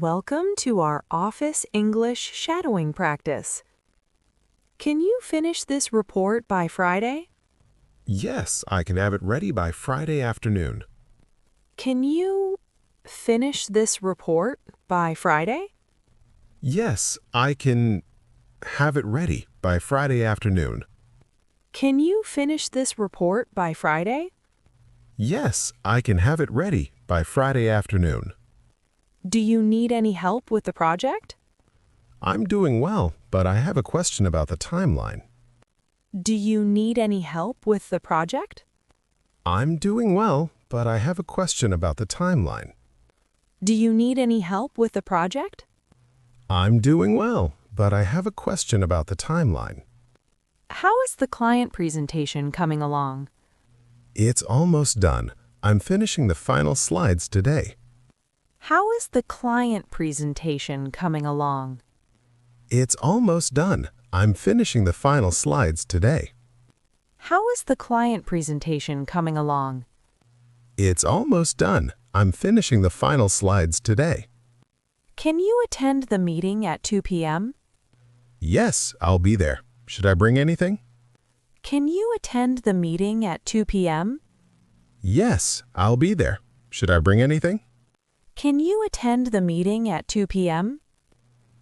Welcome to our office English shadowing practice. Can you finish this report by Friday? Yes, I can have it ready by Friday afternoon. Can you finish this report by Friday? Yes, I can have it ready by Friday afternoon. Can you finish this report by Friday? Yes, I can have it ready by Friday afternoon. Do you need any help with the project? I'm doing well, but I have a question about the timeline. Do you need any help with the project? I'm doing well, but I have a question about the timeline. Do you need any help with the project? I'm doing well, but I have a question about the timeline. How is the client presentation coming along? It's almost done. I'm finishing the final slides today. How is the client presentation coming along? It's almost done. I'm finishing the final slides today. How is the client presentation coming along? It's almost done. I'm finishing the final slides today. Can you attend the meeting at 2 p.m.? Yes, I'll be there. Should I bring anything? Can you attend the meeting at 2 p.m.? Yes, I'll be there. Should I bring anything? Can you attend the meeting at 2 p.m.?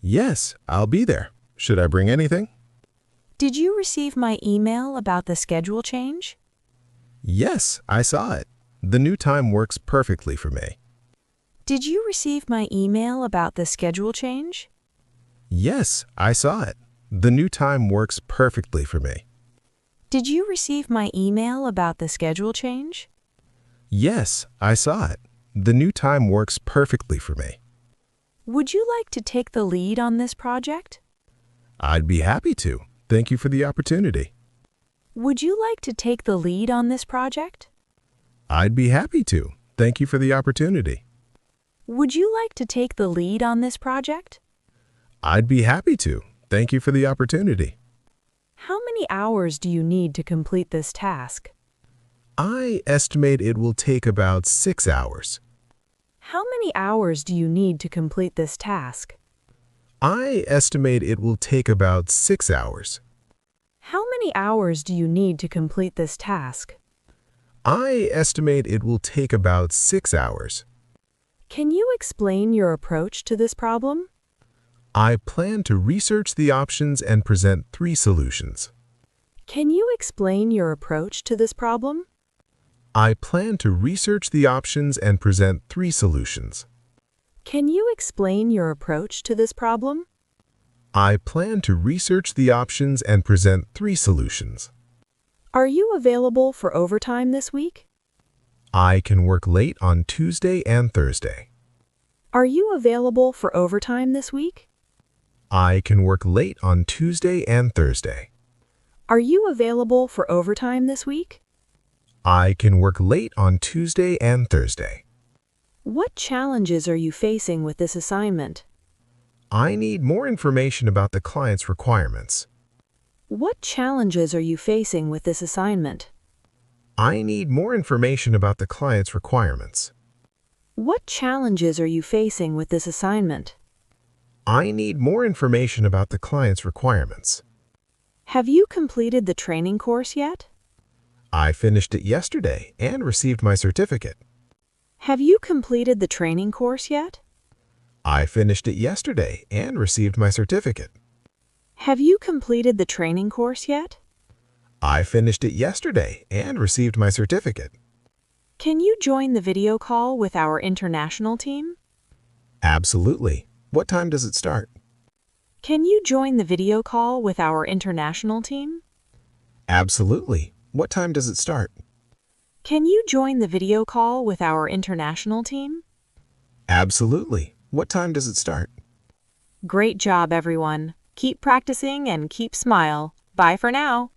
Yes, I'll be there. Should I bring anything? Did you receive my email about the schedule change? Yes, I saw it. The new time works perfectly for me. Did you receive my email about the schedule change? Yes, I saw it. The new time works perfectly for me. Did you receive my email about the schedule change? Yes, I saw it. The new time works perfectly for me. Would you like to take the lead on this project? I'd be happy to. Thank you for the opportunity. Would you like to take the lead on this project? I'd be happy to. Thank you for the opportunity. Would you like to take the lead on this project? I'd be happy to. Thank you for the opportunity. How many hours do you need to complete this task? I estimate it will take about 6 hours. How many hours do you need to complete this task? I estimate it will take about 6 hours. How many hours do you need to complete this task? I estimate it will take about 6 hours. Can you explain your approach to this problem? I plan to research the options and present 3 solutions. Can you explain your approach to this problem? I plan to research the options and present 3 solutions. Can you explain your approach to this problem? I plan to research the options and present 3 solutions. Are you available for overtime this week? I can work late on Tuesday and Thursday. Are you available for overtime this week? I can work late on Tuesday and Thursday. Are you available for overtime this week? I can work late on Tuesday and Thursday. What challenges are you facing with this assignment? I need more information about the client's requirements. What challenges are you facing with this assignment? I need more information about the client's requirements. What challenges are you facing with this assignment? I need more information about the client's requirements. Have you completed the training course yet? I finished it yesterday and received my certificate. Have you completed the training course yet? I finished it yesterday and received my certificate. Have you completed the training course yet? I finished it yesterday and received my certificate. Can you join the video call with our international team? Absolutely. What time does it start? Can you join the video call with our international team? Absolutely. What time does it start? Can you join the video call with our international team? Absolutely. What time does it start? Great job, everyone. Keep practicing and keep smile. Bye for now.